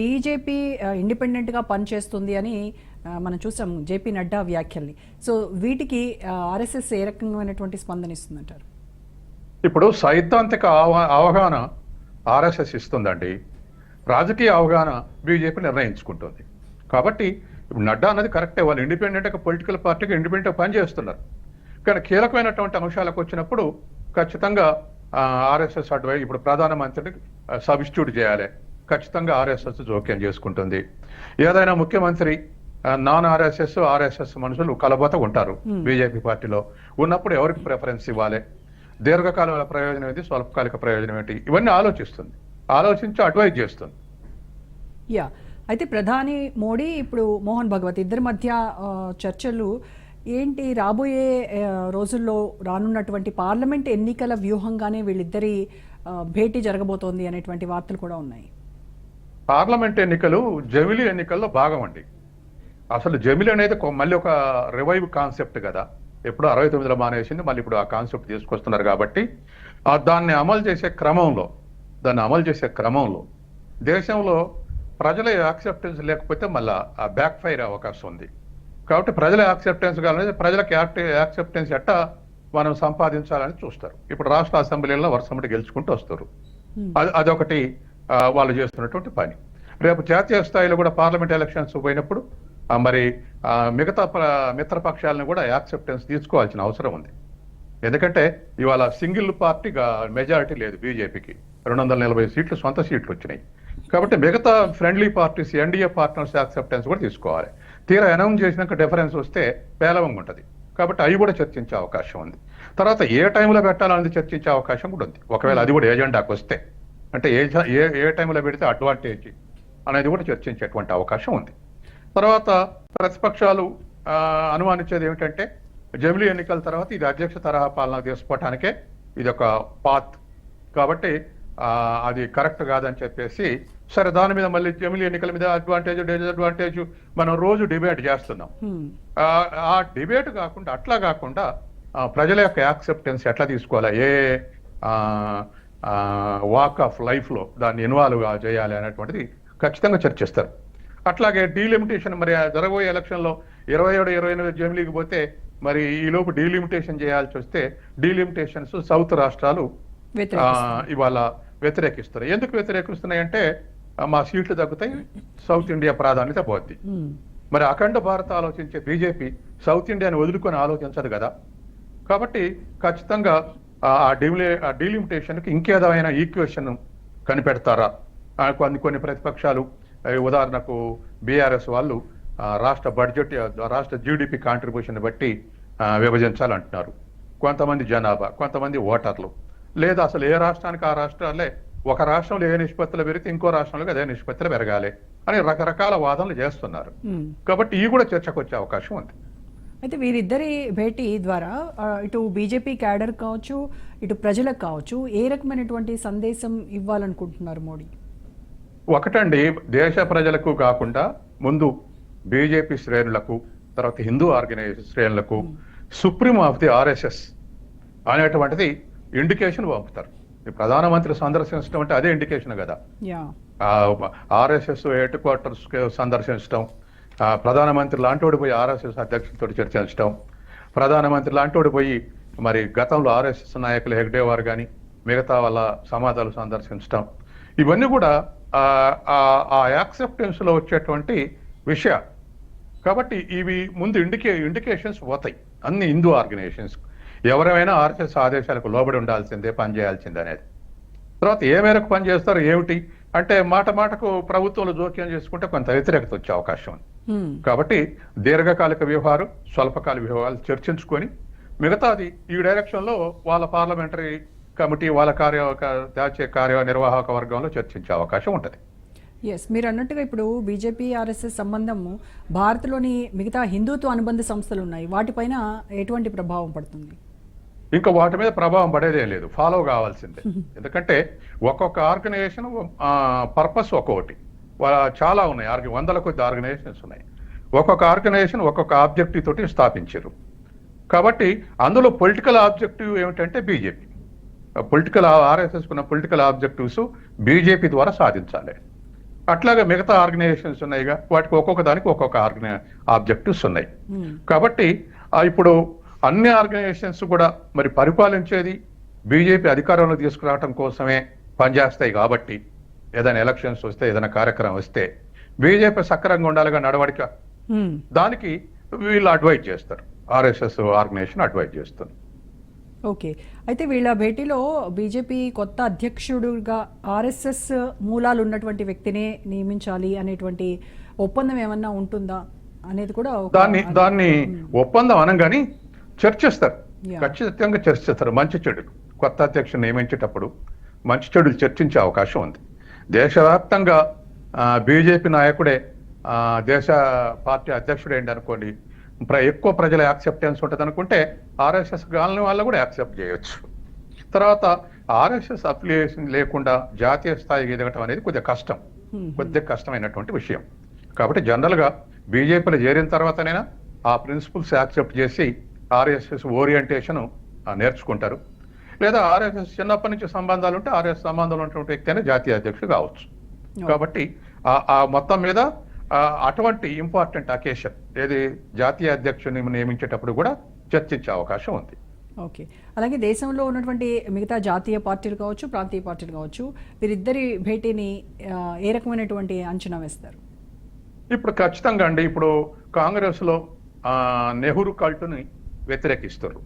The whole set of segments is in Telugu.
బీజేపీ ఇండిపెండెంట్గా పనిచేస్తుంది అని మనం చూసాం జేపీ నడ్డా వ్యాఖ్యల్ని. సో వీటికి ఆర్ఎస్ఎస్ ఏ రకమైనటువంటి స్పందన ఇస్తుందంటారు? ఇప్పుడు సైద్ధాంతిక అవగాహన ఆర్ఎస్ఎస్ ఇస్తుందండి, రాజకీయ అవగాహన బీజేపీ నిర్ణయించుకుంటుంది. కాబట్టి ఇప్పుడు నడ్డా అన్నది కరెక్టే, వాళ్ళు ఇండిపెండెంట్గా పొలిటికల్ పార్టీకి ఇండిపెండెంట్గా పనిచేస్తున్నారు. కానీ కీలకమైనటువంటి అంశాలకు వచ్చినప్పుడు ఖచ్చితంగా ఆర్ఎస్ఎస్ అడ్వైజ్ ఇప్పుడు ప్రధానమంత్రిని సబ్స్టిట్యూట్ చేయాలి, ఖచ్చితంగా ఆర్ఎస్ఎస్ జోక్యం చేసుకుంటుంది. ఏదైనా ముఖ్యమంత్రి నాన్ ఆర్ఎస్ఎస్ మనుషులు కలబోత ఉంటారు బీజేపీ పార్టీలో ఉన్నప్పుడు ఎవరికి ప్రిఫరెన్స్ ఇవ్వాలి, దీర్ఘకాల ప్రయోజనం ఏంటి, స్వల్పకాలిక ప్రయోజనం ఏంటి, ఇవన్నీ ఆలోచించి అడ్వైజ్ చేస్తుంది. యా, అయితే ప్రధాని మోడీ ఇప్పుడు మోహన్ భగవత్ ఇద్దరి మధ్య చర్చలు ఏంటి, రాబోయే రోజుల్లో రానున్నటువంటి పార్లమెంట్ ఎన్నికల వ్యూహంగానే వీళ్ళిద్దరి భేటీ జరగబోతోంది అనేటువంటి వార్తలు కూడా ఉన్నాయి. పార్లమెంట్ ఎన్నికలు జమిలీ ఎన్నికల్లో భాగం అండి. అసలు జమిలీ అనేది మళ్ళీ ఒక రివైవ్ కాన్సెప్ట్ కదా, ఎప్పుడు 69లో మానేసింది, మళ్ళీ ఇప్పుడు ఆ కాన్సెప్ట్ తీసుకొస్తున్నారు. కాబట్టి దాన్ని అమలు చేసే క్రమంలో దేశంలో ప్రజల యాక్సెప్టెన్స్ లేకపోతే మళ్ళీ ఆ బ్యాక్ ఫైర్ అవకాశం ఉంది. కాబట్టి ప్రజల యాక్సెప్టెన్స్ కావాలనేది, ప్రజలకు యాక్సెప్టెన్స్ ఎట్టా మనం సంపాదించాలని చూస్తారు. ఇప్పుడు రాష్ట్ర అసెంబ్లీలో వర్షంబడి గెలుచుకుంటూ వస్తారు. అదొకటి వాళ్ళు చేస్తున్నటువంటి పని. రేపు జాతీయ స్థాయిలో కూడా పార్లమెంట్ ఎలక్షన్స్ పోయినప్పుడు మరి మిగతా మిత్రపక్షాలను కూడా యాక్సెప్టెన్స్ తీసుకోవాల్సిన అవసరం ఉంది. ఎందుకంటే ఇవాళ సింగిల్ పార్టీగా మెజారిటీ లేదు బీజేపీకి, 240 సీట్లు సొంత సీట్లు వచ్చినాయి. కాబట్టి మిగతా friendly parties, NDA partners acceptance కూడా తీసుకోవాలి. తీరా అనౌన్స్ చేసినాక డిఫరెన్స్ వస్తే పేలవంగా ఉంటుంది. కాబట్టి అవి కూడా చర్చించే అవకాశం ఉంది. తర్వాత ఏ టైంలో పెట్టాలనేది చర్చించే అవకాశం కూడా ఉంది. ఒకవేళ అది కూడా ఏజెండాకి వస్తే, అంటే ఏ టైంలో పెడితే అడ్వాంటేజ్ అనేది కూడా చర్చించేటువంటి అవకాశం ఉంది. తర్వాత ప్రతిపక్షాలు అనుమానించేది ఏమిటంటే జమిలీ ఎన్నికల తర్వాత ఇది అధ్యక్ష తరహా పాలన తీసుకోవటానికే ఇది ఒక పాత్, కాబట్టి అది కరెక్ట్ కాదని చెప్పేసి, సరే దాని మీద మళ్ళీ జమిలీ ఎన్నికల మీద అడ్వాంటేజ్ డిసడ్వాంటేజ్ మనం రోజు డిబేట్ చేస్తున్నాం. ఆ డిబేట్ కాకుండా అట్లా కాకుండా ప్రజల యొక్క యాక్సెప్టెన్స్ ఎట్లా తీసుకోవాలి, ఏ వాక్ ఆఫ్ లైఫ్లో దాన్ని ఇన్వాల్వ్ చేయాలి అనేటువంటిది ఖచ్చితంగా చర్చిస్తారు. అట్లాగే డీలిమిటేషన్, మరి జరగబోయే ఎలక్షన్లో 27, 28 జమిలీకి పోతే మరి ఈ లోపు డీలిమిటేషన్ చేయాల్సి వస్తే డీలిమిటేషన్స్ సౌత్ రాష్ట్రాలు ఇవాళ వ్యతిరేకిస్తారు. ఎందుకు వ్యతిరేకిస్తున్నాయి అంటే మా సీట్లు తగ్గుతాయి, సౌత్ ఇండియా ప్రాధాన్యత పోద్ది. మరి అఖండ భారత్ ఆలోచించే బీజేపీ సౌత్ ఇండియాని వదులుకొని ఆలోచించదు కదా. కాబట్టి ఖచ్చితంగా ఆ డీలిమిటేషన్కి ఇంకేదైనా ఈక్వేషన్ కనిపెడతారా? కొన్ని ప్రతిపక్షాలు, ఉదాహరణకు బీఆర్ఎస్ వాళ్ళు రాష్ట్ర బడ్జెట్, రాష్ట్ర జీడిపి కాంట్రిబ్యూషన్ బట్టి విభజించాలంటున్నారు. కొంతమంది జనాభా, కొంతమంది ఓటర్లు, లేదా అసలు ఏ రాష్ట్రానికి ఆ రాష్ట్రాలే, ఒక రాష్ట్రంలో ఏ నిష్పత్తులు పెరిగితే ఇంకో రాష్ట్రంలో అదే నిష్పత్తులు పెరగాలి అని రకరకాల వాదనలు చేస్తున్నారు. కాబట్టి ఈ కూడా చర్చకు వచ్చే అవకాశం ఉంది. అయితే వీరిద్దరి భేటీ ద్వారా ఇటు బీజేపీ క్యాడర్ కావచ్చు, ఇటు ప్రజలకు కావచ్చు, ఏ రకమైనటువంటి సందేశం ఇవ్వాలనుకుంటున్నారు మోడీ? ఒకటండి, దేశ ప్రజలకు కాకుండా ముందు బీజేపీ శ్రేణులకు, తర్వాత హిందూ ఆర్గనైజేషన్ శ్రేణులకు సుప్రీం ఆఫ్ ది ఆర్ఎస్ఎస్ అనేటువంటిది ఇండికేషన్ పంపుతారు. ప్రధానమంత్రి సందర్శించడం అంటే అదే ఇండికేషన్ కదా. ఆర్ఎస్ఎస్ హెడ్ క్వార్టర్స్ సందర్శించడం, ప్రధానమంత్రి లాంటివాడు పోయి ఆర్ఎస్ఎస్ అధ్యక్షుడితో చర్చించడం, ప్రధానమంత్రి లాంటివాడు పోయి మరి గతంలో ఆర్ఎస్ఎస్ నాయకులు హెగ్డేవార్ కానీ మిగతా వాళ్ళ సమాధాలు సందర్శించడం, ఇవన్నీ కూడా ఆ యాక్సెప్టెన్స్ లో వచ్చేటువంటి విషయాలు. కాబట్టి ఇవి ముందు ఇండికేషన్స్ పోతాయి అన్ని హిందూ ఆర్గనైజేషన్స్. ఎవరైనా ఆర్ఎస్ఎస్ ఆదేశాలకు లోబడి ఉండాల్సిందే, పనిచేయాల్సిందే అనేది. తర్వాత ఏ మేరకు పనిచేస్తారు ఏమిటి అంటే మాటకు ప్రభుత్వంలో జోక్యం చేసుకుంటే కొంత వ్యతిరేకత వచ్చే అవకాశం ఉంది. కాబట్టి దీర్ఘకాలిక వ్యవహారం, స్వల్పకాలిక వ్యవహారాలు చర్చించుకొని మిగతాది ఈ డైరెక్షన్ లో వాళ్ళ పార్లమెంటరీ కమిటీ, వాళ్ళ జాతీయ కార్యనిర్వాహక వర్గంలో చర్చించే అవకాశం ఉంటుంది. ఎస్, మీరు అన్నట్టుగా ఇప్పుడు బీజేపీ ఆర్ఎస్ఎస్ సంబంధము భారత్లోని మిగతా హిందుత్వ అనుబంధ సంస్థలు ఉన్నాయి, వాటిపైన ఎటువంటి ప్రభావం పడుతుంది? ఇంకా వాటి మీద ప్రభావం పడేదే లేదు, ఫాలో కావాల్సిందే. ఎందుకంటే ఒక్కొక్క ఆర్గనైజేషన్ పర్పస్ ఒక్కొక్కటి, చాలా ఉన్నాయి, వందల కొద్ది ఆర్గనైజేషన్స్ ఉన్నాయి. ఒక్కొక్క ఆర్గనైజేషన్ ఒక్కొక్క ఆబ్జెక్టివ్ తోటి స్థాపించారు. కాబట్టి అందులో పొలిటికల్ ఆబ్జెక్టివ్ ఏమిటంటే బీజేపీ, ఆర్ఎస్ఎస్ ఉన్న పొలిటికల్ ఆబ్జెక్టివ్స్ బీజేపీ ద్వారా సాధించాలి. అట్లాగే మిగతా ఆర్గనైజేషన్స్ ఉన్నాయిగా, వాటికి ఒక్కొక్క దానికి ఒక్కొక్క ఆబ్జెక్టివ్స్ ఉన్నాయి. Hmm. కాబట్టి ఇప్పుడు అన్ని ఆర్గనైజేషన్స్ కూడా మరి పరిపాలించేది బీజేపీ అధికారంలో తీసుకురావడం కోసమే పనిచేస్తాయి. కాబట్టి ఏదైనా ఎలక్షన్స్ వస్తే, ఏదైనా కార్యక్రమం వస్తే బీజేపీ సక్రమంగా ఉండాలిగా నడవడిక, Hmm. దానికి వీళ్ళు అడ్వైజ్ చేస్తారు. ఆర్ఎస్ఎస్ ఆర్గనైజేషన్ అడ్వైజ్ చేస్తుంది. ఓకే. అయితే వీళ్ళ భేటీలో బీజేపీ కొత్త అధ్యక్షుడుగా ఆర్ఎస్ఎస్ మూలాలు ఉన్నటువంటి వ్యక్తినే నియమించాలి అనేటువంటి ఒప్పందం ఏమన్నా ఉంటుందా అనేది కూడా దాన్ని ఒప్పందం అనగాని చర్చిస్తారు. Yeah. ఖచ్చితంగా చర్చిస్తారు. మంచి చెడులు కొత్త అధ్యక్షుడు నియమించేటప్పుడు మంచి చెడులు చర్చించే అవకాశం ఉంది. దేశవ్యాప్తంగా బీజేపీ నాయకుడే దేశ పార్టీ అధ్యక్షుడు ఏంటి అనుకోండి, ఎక్కువ ప్రజల యాక్సెప్టెన్స్ ఉంటుంది అనుకుంటే ఆర్ఎస్ఎస్ గాలని వాళ్ళు కూడా యాక్సెప్ట్ చేయొచ్చు. తర్వాత ఆర్ఎస్ఎస్ అఫిలియేషన్ లేకుండా జాతీయ స్థాయికి ఎదగటం అనేది కొద్దిగా కష్టమైనటువంటి విషయం. కాబట్టి జనరల్గా బీజేపీలో చేరిన తర్వాతనైనా ఆ ప్రిన్సిపల్స్ యాక్సెప్ట్ చేసి ఆర్ఎస్ఎస్ ఓరియంటేషన్ నేర్చుకుంటారు. లేదా ఆర్ఎస్ఎస్ చిన్నప్పటి నుంచి సంబంధాలు ఉంటే ఆర్ఎస్ సంబంధాలు ఉన్నటువంటి వ్యక్తి అయినా జాతీయ అధ్యక్షుడు కావచ్చు. కాబట్టి ఆ మొత్తం మీద అటువంటి ఇంపార్టెంట్ అకేషన్ ఏది జాతీయ అధ్యక్షుడిని నియమించేటప్పుడు కూడా చర్చించే అవకాశం ఉంది. ఓకే. అలాగే దేశంలో ఉన్నటువంటి మిగతా జాతీయ పార్టీలు కావచ్చు, ప్రాంతీయ పార్టీలు కావచ్చు, వీరిద్దరి భేటీని ఏ రకమైనటువంటి అంచనా వేస్తారు? ఇప్పుడు ఖచ్చితంగా అండి, ఇప్పుడు కాంగ్రెస్లో నెహ్రూ కల్టుని వ్యతిరేకిస్తారు.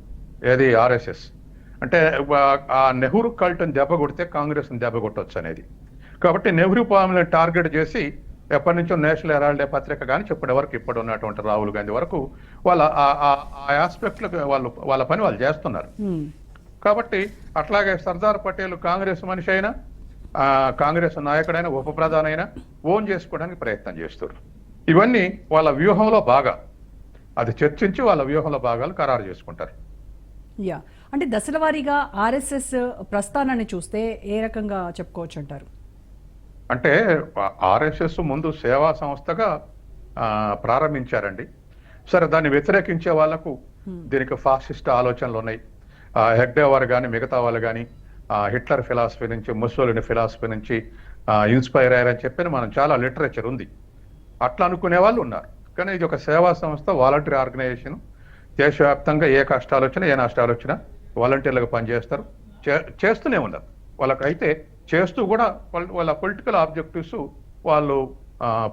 ఏది ఆర్ఎస్ఎస్ అంటే ఆ నెహ్రూ కల్టుని దెబ్బ కొడితే కాంగ్రెస్ని దెబ్బ కొట్టవచ్చు అనేది. కాబట్టి నెహ్రూ ఫ్యామిలీని టార్గెట్ చేసి ఎప్పటి నుంచో నేషనల్ హెరాల్డ్ పత్రిక కానీ చెప్పే వరకు ఇప్పుడు ఉన్నటువంటి రాహుల్ గాంధీ వరకు వాళ్ళ ఆ ఆస్పెక్ట్లో వాళ్ళ పని వాళ్ళు చేస్తున్నారు. కాబట్టి అట్లాగే సర్దార్ పటేల్ కాంగ్రెస్ మనిషి అయినా, కాంగ్రెస్ నాయకుడైనా, ఉప ప్రధాని అయినా ఓన్ చేసుకోవడానికి ప్రయత్నం చేస్తారు. ఇవన్నీ వాళ్ళ వ్యూహంలో బాగా అది చర్చించి వాళ్ళ వ్యూహంలో భాగాలు ఖరారు చేసుకుంటారు. యా, అంటే దశల వారీగా ఆర్ఎస్ఎస్ ప్రస్థానాన్ని చూస్తే ఏ రకంగా చెప్పుకోవచ్చు అంటారు? అంటే ఆర్ఎస్ఎస్ ముందు సేవా సంస్థగా ప్రారంభించారండి. సరే, దాన్ని వ్యతిరేకించే వాళ్లకు దీనికి ఫాసిస్ట్ ఆలోచనలు ఉన్నాయి. హెగ్డే వారు కానీ మిగతా వాళ్ళు కానీ హిట్లర్ ఫిలాసఫీ నుంచి, ముస్సోలిని ఫిలాసఫీ నుంచి ఇన్స్పైర్ అయ్యారని చెప్పి మనం చాలా లిటరేచర్ ఉంది. అట్లా అనుకునే వాళ్ళు ఉన్నారు. కానీ ఇది ఒక సేవా సంస్థ, వాలంటీర్ ఆర్గనైజేషన్. దేశవ్యాప్తంగా ఏ కష్టాలు వచ్చినా, ఏ నష్టాలు వచ్చినా వాలంటీర్లుగా పనిచేస్తారు, చేస్తూనే ఉన్నారు. వాళ్ళకైతే చేస్తూ కూడా వాళ్ళ పొలిటికల్ ఆబ్జెక్టివ్స్ వాళ్ళు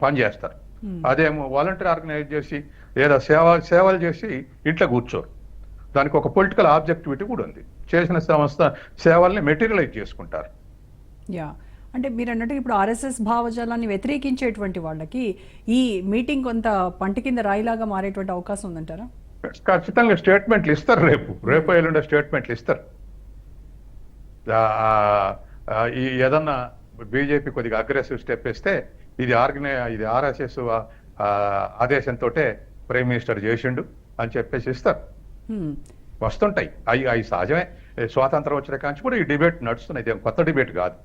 పనిచేస్తారు. అదేమో వాలంటీర్ ఆర్గనైజ్ చేసి ఏదో సేవలు చేసి ఇంట్లో కూర్చోరు. దానికి ఒక పొలిటికల్ ఆబ్జెక్టివిటీ కూడా ఉంది. చేసిన సంస్థ సేవల్ని మెటీరియలైజ్ చేసుకుంటారు. యా, అంటే మీరు అన్నట్టు ఇప్పుడు ఆర్ఎస్ఎస్ భావజాలాన్ని వ్యతిరేకించేటువంటి వాళ్ళకి ఈ మీటింగ్ కొంత పంట కింద రాయిలాగా మారేటువంటి అవకాశం ఉందంటారా? ఖచ్చితంగా స్టేట్మెంట్లు ఇస్తారు. రేపు ఎల్లుండే స్టేట్మెంట్లు ఇస్తారు. ఈ ఏదన్నా బీజేపీ కొద్దిగా అగ్రెసివ్ స్టెప్ ఇస్తే ఇది ఆర్ఎస్ఎస్ ఆదేశంతో ప్రైమ్ మినిస్టర్ చేసిండు అని చెప్పేసి ఇస్తారు. వస్తుంటాయి అవి సహజమే. స్వాతంత్రం వచ్చిన కాంచి కూడా ఈ డిబేట్ నడుస్తున్నాయి. ఇది కొత్త డిబేట్ కాదు.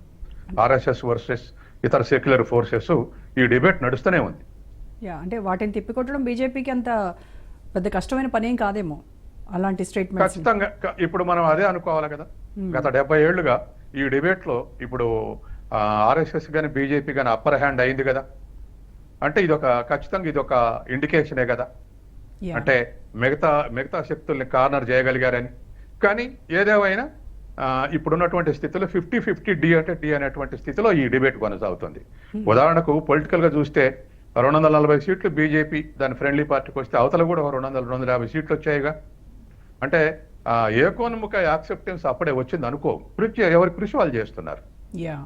ఆర్ఎస్ఎస్ వర్సెస్ ఇతర సెక్యులర్ ఫోర్సెస్ ఈ డిబేట్ నడుస్తూనే ఉంది. యా, అంటే వాటిని తిప్పికొట్టడం బీజేపీకి అంత పెద్ద కష్టమైన పని ఏం కాదేమో అలాంటి స్టేట్మెంట్. ఖచ్చితంగా ఇప్పుడు మనం అదే అనుకోవాలి కదా. గత 70 ఏళ్లుగా ఈ డిబేట్ లో ఇప్పుడు ఆర్ఎస్ఎస్ కానీ బీజేపీ కానీ అప్పర్ హ్యాండ్ అయింది కదా. అంటే ఖచ్చితంగా ఇది ఒక ఇండికేషనే కదా. అంటే మిగతా శక్తుల్ని కార్నర్ చేయగలిగారని. కానీ ఏదేమైనా ఇప్పుడున్నటువంటి స్థితిలో 50-50 డి అనేటువంటి స్థితిలో ఈ డిబేట్ కొనసాగుతుంది. ఉదాహరణకు పొలిటికల్ గా చూస్తే 240 సీట్లు బీజేపీ దాని ఫ్రెండ్లీ పార్టీకి వస్తే అవతల కూడా 200-250 సీట్లు వచ్చాయిగా. అంటే ఏకోన్ముఖ యాక్సెప్టెన్స్ అప్పుడే వచ్చింది అనుకో. ఎవరి కృషి వాళ్ళు చేస్తున్నారు. యా.